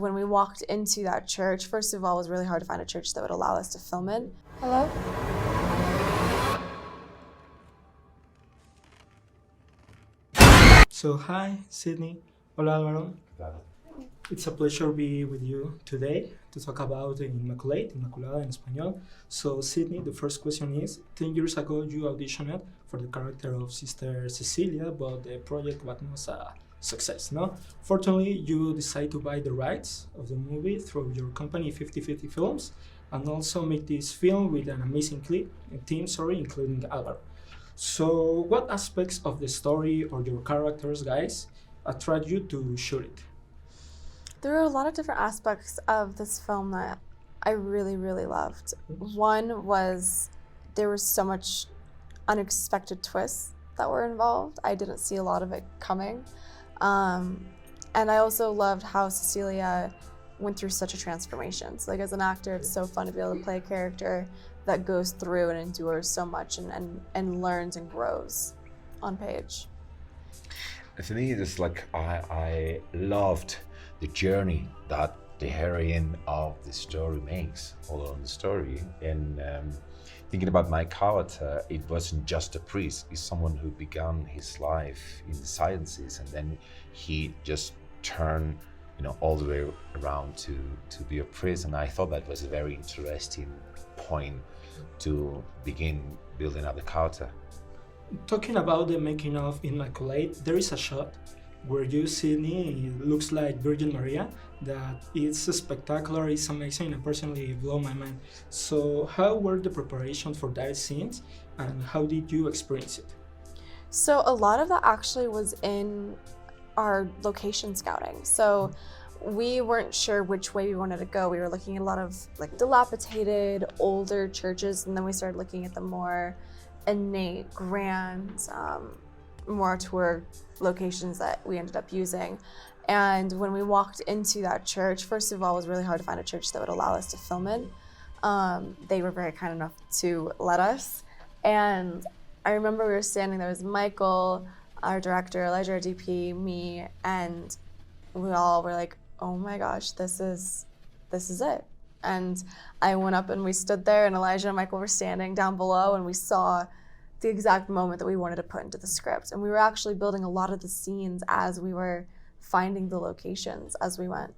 When we walked into that church, first of all, it was really hard to find a church that would allow us to film in. Hello? So hi, Sydney. Hola, Álvaro. It's a pleasure to be with you today to talk about Inmaculada en español. So Sydney, the first question is, 10 years ago you auditioned for the character of Sister Cecilia, but the project was not a success, no? Fortunately, you decided to buy the rights of the movie through your company 50/50 Films and also make this film with an amazing team, including Álvaro. So what aspects of the story or your characters, guys, attract you to shoot it? There are a lot of different aspects of this film that I really, really loved. One was there was so much unexpected twists that were involved. I didn't see a lot of it coming. And I also loved how Cecilia went through such a transformation. So like as an actor, it's so fun to be able to play a character that goes through and endures so much and learns and grows on page. For me, it's like I loved the journey that the heroine of the story makes all along the story. And thinking about my character, it wasn't just a priest. It's someone who began his life in the sciences, and then he just turned, all the way around to be a priest. And I thought that was a very interesting point to begin building up the character. Talking about the making of Inmaculada, there is a shot where you, Sydney, it looks like Virgin Maria, that it's spectacular, it's amazing, and personally blew my mind. So how were the preparations for that scenes, and how did you experience it? So a lot of that actually was in our location scouting. So we weren't sure which way we wanted to go. We were looking at a lot of like dilapidated, older churches, and then we started looking at the more innate, grand, more tour locations that we ended up using. And when we walked into that church, first of all, it was really hard to find a church that would allow us to film in. They were very kind enough to let us. And I remember we were standing there, was Michael, our director, Elijah, our DP, me, and we all were like, oh my gosh, this is it. And I went up and we stood there, and Elijah and Michael were standing down below, and we saw the exact moment that we wanted to put into the script. And we were actually building a lot of the scenes as we were finding the locations as we went.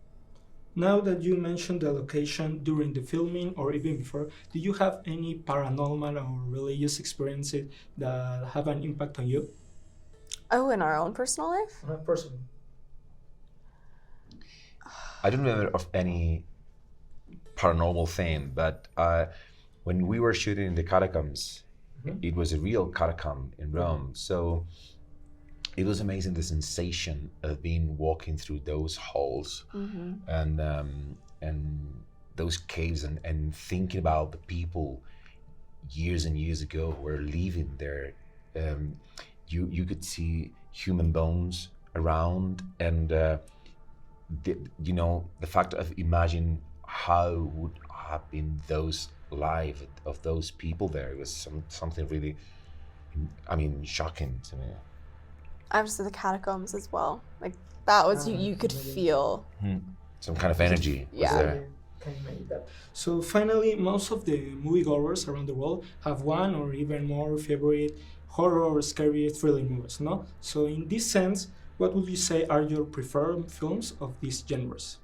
Now that you mentioned the location during the filming or even before, do you have any paranormal or religious experiences that have an impact on you? Oh, in our own personal life? Personally. I don't remember of any paranormal thing, but when we were shooting in the catacombs, it was a real catacomb in Rome. So it was amazing, the sensation of being walking through those halls and those caves and thinking about the people years and years ago who were living there. You could see human bones around, and the fact of imagine how would have been those life of those people there. It was something really, shocking to me. Obviously the catacombs as well. Like that was, you could feel. Some kind of energy was there. Can make that. So finally, most of the moviegoers around the world have one or even more favorite horror or scary thriller movies, no? So in this sense, what would you say are your preferred films of these genres?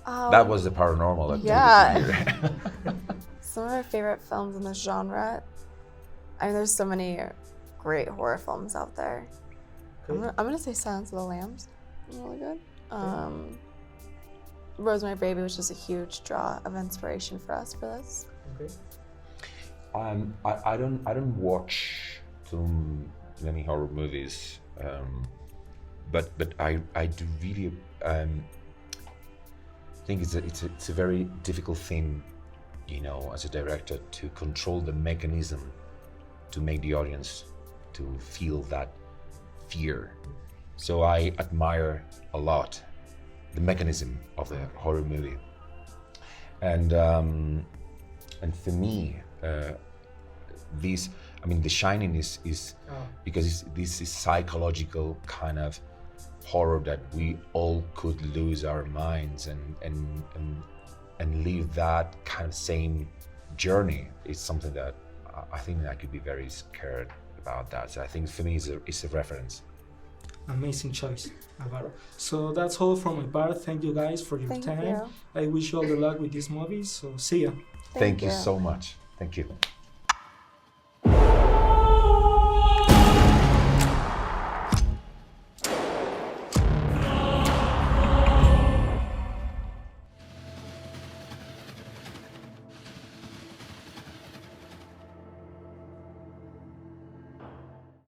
That was the paranormal activity. Yeah. Some of my favorite films in this genre, there's so many great horror films out there. I'm gonna say Silence of the Lambs, really good. Rosemary Baby was just a huge draw of inspiration for us for this. Okay. I don't watch too many horror movies, but I do really think it's a very difficult thing, as a director, to control the mechanism to make the audience to feel that fear. So I admire a lot the mechanism of the horror movie, and for me, I mean, The Shining is because this is psychological kind of horror that we all could lose our minds and live that kind of same journey. It's something that I think I could be very scared about that. So I think for me it's a reference. Amazing choice, Álvaro. So that's all from my part. Thank you guys for your time. You. I wish you all the luck with this movie. So see ya. Thank you so much. Thank you.